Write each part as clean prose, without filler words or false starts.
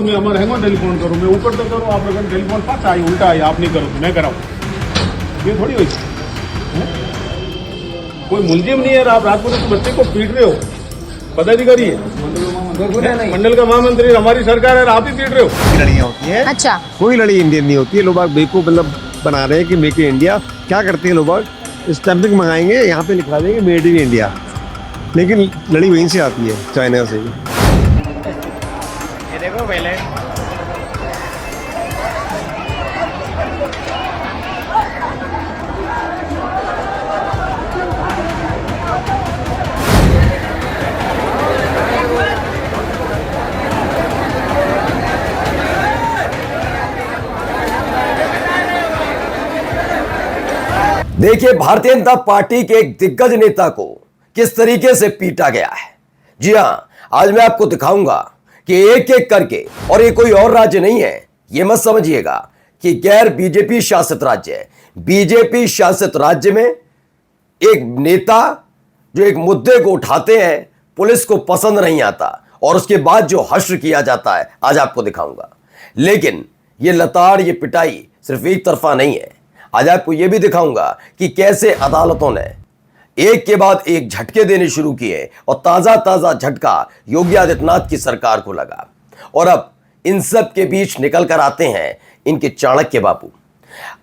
मैं हमारे हैंगो टेलीफोन करूँ मैं ऊपर तो करूँ आप लोग टेलीफोन पास आई उल्टा आई आप नहीं करो तो मैं कराऊँ ये थोड़ी हुई कोई मुलजिम नहीं है आप रात को तो बच्चे को पीट रहे हो पदाधिकारी है मंडल का महामंत्री हमारी सरकार है आप ही पीट रहे हो लड़ियाँ होती हैं अच्छा कोई लड़ी इंडियन नहीं होती है लोग बेवकूफ मतलब बना रहे हैं कि मेक इन इंडिया क्या करते हैं लोग स्टैंपिंग मंगाएंगे यहाँ पे लिखा देंगे मेड इन इंडिया लेकिन लड़ी वहीं से आती है चाइना से ही ये देखो पहले देखिए भारतीय जनता पार्टी के एक दिग्गज नेता को किस तरीके से पीटा गया है। जी हां, आज मैं आपको दिखाऊंगा कि एक एक करके, और ये कोई और राज्य नहीं है, ये मत समझिएगा कि गैर बीजेपी शासित राज्य है। बीजेपी शासित राज्य में एक नेता जो एक मुद्दे को उठाते हैं पुलिस को पसंद नहीं आता और उसके बाद जो हश्र किया जाता है आज आपको दिखाऊंगा। लेकिन ये लताड़ ये पिटाई सिर्फ एक तरफा नहीं है। आज आपको यह भी दिखाऊंगा कि कैसे अदालतों ने एक के बाद एक झटके देने शुरू किए और ताजा ताजा झटका योगी आदित्यनाथ की सरकार को लगा। और अब इन सब के बीच निकल कर आते हैं इनके चाणक्य बापू।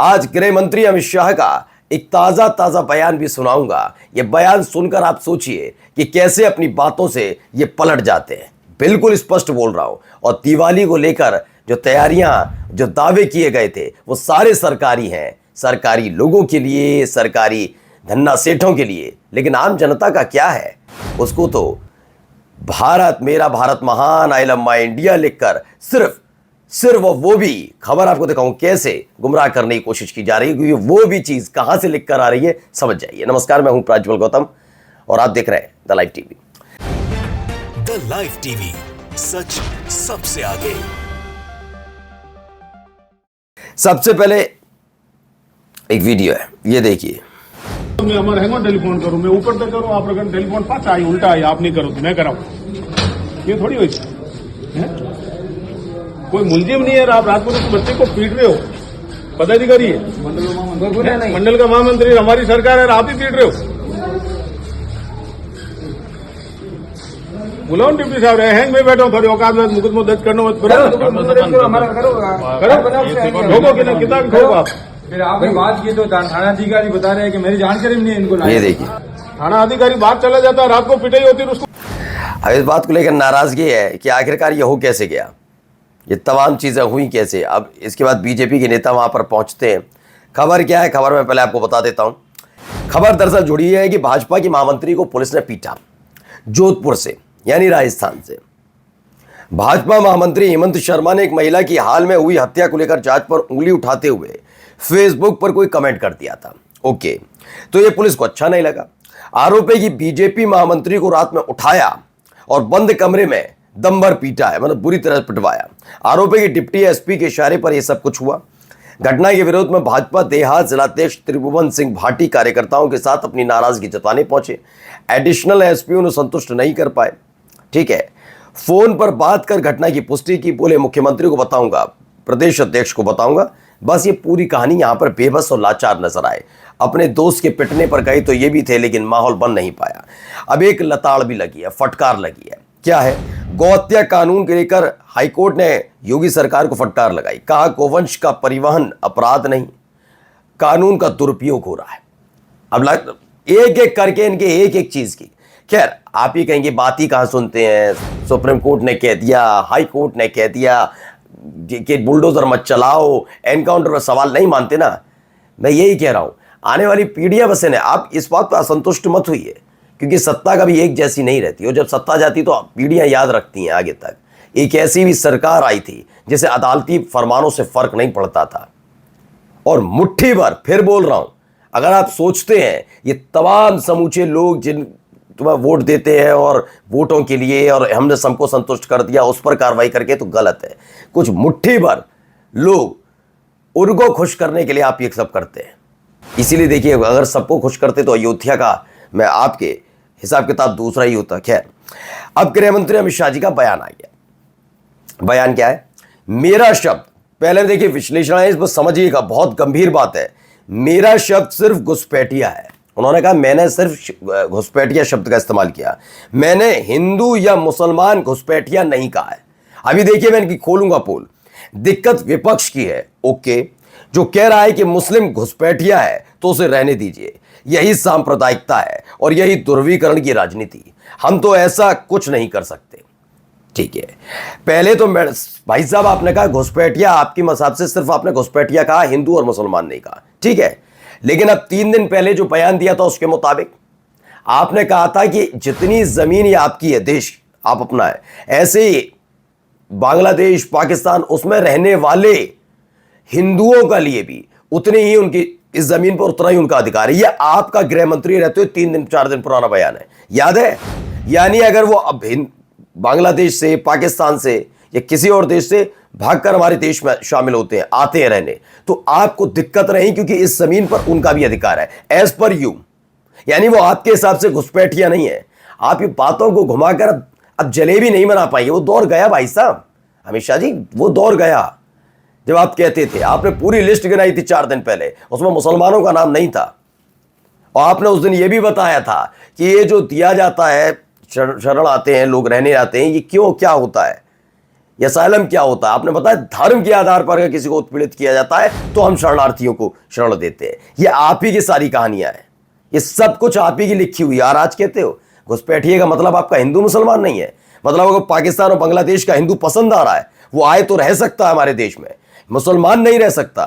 आज गृह मंत्री अमित शाह का एक ताजा ताजा बयान भी सुनाऊंगा। यह बयान सुनकर आप सोचिए कि कैसे अपनी बातों से ये पलट जाते हैं। बिल्कुल स्पष्ट बोल रहा हूं। और दिवाली को लेकर जो तैयारियां जो दावे किए गए थे वो सारे सरकारी हैं, सरकारी लोगों के लिए, सरकारी धन्ना सेठों के लिए। लेकिन आम जनता का क्या है? उसको तो भारत मेरा भारत महान आई लव माई इंडिया लिखकर सिर्फ वो भी खबर आपको दिखाऊं कैसे गुमराह करने की कोशिश की जा रही है, क्योंकि वो भी चीज कहां से लिख कर आ रही है समझ जाइए। नमस्कार, मैं हूं प्राज्वल गौतम और आप देख रहे हैं the live TV. The live TV, सच सबसे आगे। सबसे पहले एक वीडियो है, ये देखिए। मैं हमारे हैंगो टेलीफोन करूँ मैं ऊपर तो करूँ आप लोग टेलीफोन पास आई उल्टा आई आप नहीं करो तो मैं कराऊँ ये थोड़ी हुई कोई मुलजिम नहीं है आप रात को तो बच्चे को पीट रहे हो पदाधिकारी है मंडल का महामंत्री हमारी सरकार है आप ही पीट रहे हो। बुलाओ डिप्टी साहब रहे हैंग में बैठो खड़े औकात में मुकदमा दर्ज करना ठोको किताब ठोको आप। फिर आपने बात की तो थाना अधिकारी बता रहे हैं कि मेरी जानकारी में नहीं है इनको। ये देखिए थाना अधिकारी बाहर चला जाता है रात को पिटाई होती है उसको। अब इस बात को लेकर नाराजगी है कि आखिरकार ये हो कैसे गया, ये तमाम चीजें हुई कैसे। अब इसके बाद बीजेपी के नेता वहां पर पहुंचते हैं। खबर क्या है, खबर मैं पहले आपको बता देता हूं। खबर दरअसल जुड़ी है कि भाजपा की महामंत्री को पुलिस ने पीटा जोधपुर से, यानी राजस्थान से। भाजपा महामंत्री हेमंत शर्मा ने एक महिला की हाल में हुई हत्या को लेकर जांच पर उंगली उठाते हुए फेसबुक पर कोई कमेंट कर दिया था। ओके, तो ये पुलिस को अच्छा नहीं लगा। आरोप है कि बीजेपी महामंत्री को रात में उठाया और बंद कमरे में दम भर पीटा है, मतलब बुरी तरह पिटवाया। आरोप है कि डिप्टी एसपी के इशारे पर यह सब कुछ हुआ। घटना के विरोध में भाजपा देहात जिलाध्यक्ष त्रिभुवन सिंह भाटी कार्यकर्ताओं के साथ अपनी नाराजगी जताने पहुंचे। एडिशनल एसपी उन्हें संतुष्ट नहीं कर पाए। ठीक है, फोन पर बात कर घटना की पुष्टि की। बोले मुख्यमंत्री को बताऊंगा, प्रदेश अध्यक्ष को बताऊंगा। बस ये पूरी कहानी यहां पर बेबस और लाचार नजर आए। अपने दोस्त के पिटने पर गए तो ये भी थे, लेकिन माहौल बन नहीं पाया। अब एक लताड़ भी लगी है, फटकार लगी है। क्या है? गौहत्या कानून के लेकर हाईकोर्ट ने योगी सरकार को फटकार लगाई। कहा गोवंश का परिवहन अपराध नहीं, कानून का दुरुपयोग हो रहा है। अब एक एक करके इनके एक एक चीज की। खैर, आप ही कहेंगे बात ही कहां सुनते हैं। सुप्रीम कोर्ट ने कह दिया, हाई कोर्ट ने कह दिया कि बुलडोजर मत चलाओ, एनकाउंटर पर सवाल नहीं मानते ना। मैं यही कह रहा हूं, आने वाली पीढ़ियां बसे ने आप इस बात पर असंतुष्ट मत हुई, क्योंकि सत्ता कभी एक जैसी नहीं रहती। और जब सत्ता जाती तो पीढ़ियां याद रखती हैं आगे तक। एक ऐसी भी सरकार आई थी जिसे अदालती फरमानों से फर्क नहीं पड़ता था। और मुट्ठी भर, फिर बोल रहा हूं, अगर आप सोचते हैं ये तमाम समूचे लोग जिन तुम्हें वोट देते हैं और वोटों के लिए और हमने सबको संतुष्ट कर दिया उस पर कार्रवाई करके, तो गलत है। कुछ मुट्ठी भर लोग उनको खुश करने के लिए आप ये सब करते हैं। इसीलिए देखिए, अगर सबको खुश करते तो अयोध्या का मैं आपके हिसाब किताब दूसरा ही होता। खैर, अब गृह मंत्री अमित शाह जी का बयान आ गया। बयान क्या है? मेरा शब्द, पहले देखिए विश्लेषण है, इसको समझिएगा, बहुत गंभीर बात है। मेरा शब्द सिर्फ घुसपैठिया है। उन्होंने कहा मैंने सिर्फ घुसपैठिया शब्द का इस्तेमाल किया, मैंने हिंदू या मुसलमान घुसपैठिया नहीं कहा है। अभी देखिए मैं इनकी खोलूंगा पोल। दिक्कत विपक्ष की है, ओके, जो कह रहा है कि मुस्लिम घुसपैठिया है तो उसे रहने दीजिए। यही सांप्रदायिकता है और यही ध्रुवीकरण की राजनीति। हम तो ऐसा कुछ नहीं कर सकते, ठीक है। पहले तो भाई साहब आपने कहा घुसपैठिया, आपकी मसाब से सिर्फ आपने घुसपैठिया कहा, हिंदू और मुसलमान नहीं कहा, ठीक है। लेकिन अब 3 दिन पहले जो बयान दिया था उसके मुताबिक आपने कहा था कि जितनी जमीन ये आपकी है, देश आप अपना है, ऐसे ही बांग्लादेश, पाकिस्तान, उसमें रहने वाले हिंदुओं का लिए भी उतनी ही उनकी इस जमीन पर उतना ही उनका अधिकार है। यह आपका गृह मंत्री रहते हुए 3 दिन 4 दिन पुराना बयान है, याद है। यानी अगर वो अब बांग्लादेश से, पाकिस्तान से या किसी और देश से भागकर हमारे देश में शामिल होते हैं, आते हैं रहने, तो आपको दिक्कत नहीं, क्योंकि इस जमीन पर उनका भी अधिकार है एज पर यू। यानी वो आपके हिसाब से घुसपैठिया नहीं है। आप ये बातों को घुमाकर अब जलेबी नहीं बना पाएंगे। वो दौर गया भाई साहब, अमित शाह जी, वो दौर गया जब आप कहते थे, आपने पूरी लिस्ट गिनाई थी 4 दिन पहले, उसमें मुसलमानों का नाम नहीं था। और आपने उस दिन यह भी बताया था कि ये जो दिया जाता है, शरण आते हैं लोग, रहने आते हैं, ये क्यों, क्या होता है, ये असाइलम क्या होता है। आपने बताया धर्म के आधार पर अगर किसी को उत्पीड़ित किया जाता है तो हम शरणार्थियों को शरण देते हैं। ये आप ही की सारी कहानियां हैं, ये सब कुछ आप ही की लिखी हुई है। और आज कहते हो घुसपैठिए का मतलब आपका हिंदू मुसलमान नहीं है। मतलब अगर पाकिस्तान और बांग्लादेश का हिंदू पसंद आ रहा है, वो आए तो रह सकता है हमारे देश में, मुसलमान नहीं रह सकता।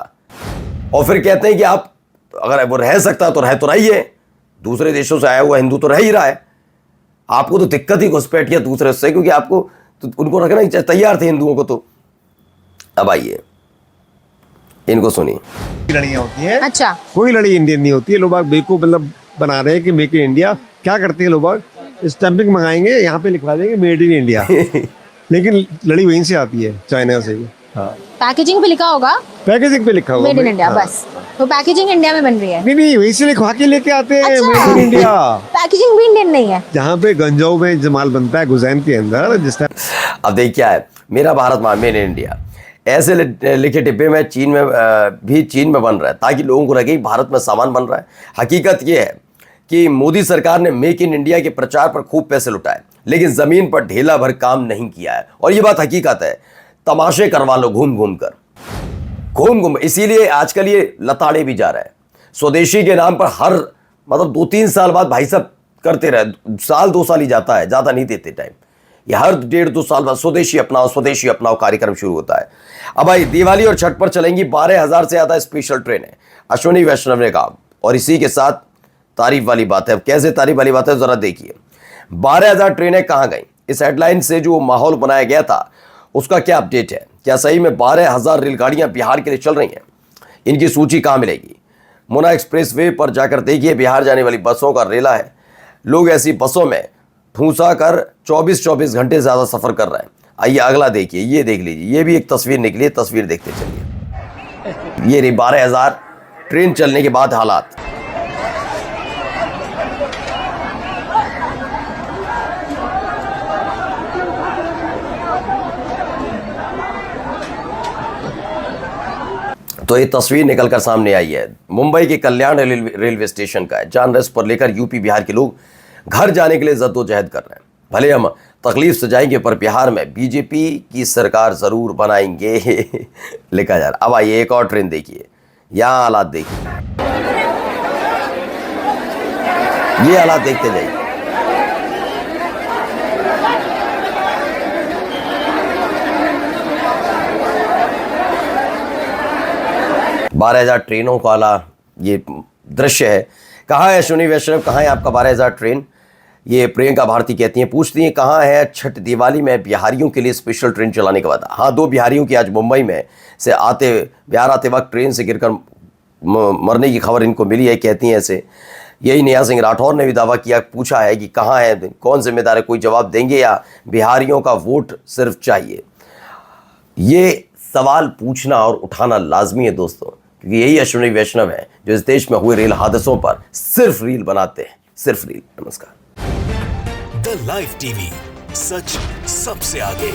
और फिर कहते हैं कि आप, अगर वो रह सकता तो रहिए, दूसरे देशों से आया हुआ हिंदू तो रह ही रहा है। आपको तो दिक्कत ही घुसपैठिया दूसरे से, क्योंकि आपको तो उनको रखना ही तैयार थे हिंदुओं को। तो अब आइए इनको सुनिए। लड़ियां होती हैं, अच्छा, कोई लड़ी इंडियन नहीं होती है। लोग बेवकूफ मतलब बना रहे हैं कि मेक इन इंडिया। क्या करते हैं लोग, स्टैंपिंग मंगाएंगे, यहाँ पे लिखवा देंगे मेड इन इंडिया, लेकिन लड़ी वहीं से आती है, चाइना से ही। हाँ, पैकेजिंग पे लिखा होगा पैकेजिंग पे लिखा होगा मेड इन इंडिया, हाँ। बस तो पैकेजिंग इंडिया में बन रही है। नहीं, वहीं से लिखवा के लेके आते हैं अच्छा। Made in India. पैकेजिंग भी इंडियन नहीं है। जहाँ पे गंजाऊ में जमाल बनता है गुजैन के अंदर, जिस तरह अब देखिए क्या है, मेरा भारत मां मेड इन इंडिया, ऐसे लिखे डिब्बे में चीन में बन रहा है, ताकि लोगों को लगे कि भारत में सामान बन रहा है। हकीकत यह है कि मोदी सरकार ने मेक इन इंडिया के प्रचार पर खूब पैसे लुटाए, लेकिन जमीन पर ढेला भर काम नहीं किया है। और ये बात हकीकत है, तमाशे करवा लो घूम घूम कर, इसीलिए आजकल ये लताड़े भी जा रहा है। स्वदेशी के नाम पर हर मतलब 2-3 साल बाद भाई साहब करते रहे, 1-2 साल ही जाता है, ज़्यादा नहीं देते टाइम। ये हर 1.5-2 साल बाद स्वदेशी अपनाओ कार्यक्रम शुरू होता है। अब भाई दिवाली और छठ पर चलेंगी 12,000 से ज़्यादा स्पेशल ट्रेनें, अश्विनी वैष्णव ने कहा। और इसी के साथ तारीफ वाली बात है। अब कैसे तारीफ वाली बात है ज़रा देखिए। 12,000 ट्रेनें कहाँ गई? इस हेडलाइन से जो माहौल बनाया गया था उसका क्या अपडेट है? क्या सही में 12,000 रेलगाड़ियां बिहार के लिए चल रही हैं? इनकी सूची कहाँ मिलेगी? मुना एक्सप्रेसवे पर जाकर देखिए, बिहार जाने वाली बसों का रेला है। लोग ऐसी बसों में ठूंसा कर 24-24 घंटे ज़्यादा सफ़र कर रहे हैं। आइए अगला देखिए, ये देख लीजिए, ये भी एक तस्वीर निकली है, तस्वीर देखते चलिए। ये रही 12,000 ट्रेन चलने के बाद हालात। तो ये तस्वीर निकलकर सामने आई है मुंबई के कल्याण रेलवे स्टेशन का है, जहां रेस्ट पर लेकर यूपी बिहार के लोग घर जाने के लिए जद्दोजहद कर रहे हैं। भले हम तकलीफ से जाएंगे पर बिहार में बीजेपी की सरकार जरूर बनाएंगे लिखा जा रहा। अब आइए एक और ट्रेन देखिए, यहाँ हालात देखिए, ये हालात देखते जाइए। बारह 12,000 ट्रेनों वाला ये दृश्य है। कहाँ है अश्विनी वैष्णव, कहाँ है आपका 12,000 ट्रेन? ये प्रियंका भारती कहती हैं, पूछती हैं कहाँ है छठ दिवाली में बिहारियों के लिए स्पेशल ट्रेन चलाने का वादा। हाँ, 2 बिहारियों की आज मुंबई में से बिहार आते वक्त ट्रेन से गिरकर मरने की खबर इनको मिली है। कहती हैं ऐसे। यही नेहा सिंह राठौर ने भी दावा किया, पूछा है कि कहाँ है, कौन जिम्मेदार है, कोई जवाब देंगे या बिहारियों का वोट सिर्फ चाहिए? ये सवाल पूछना और उठाना लाजमी है दोस्तों, क्योंकि यही अश्विनी वैष्णव है जो इस देश में हुए रेल हादसों पर सिर्फ रील बनाते हैं, सिर्फ रील। नमस्कार। द लाइव टीवी, सच सबसे आगे।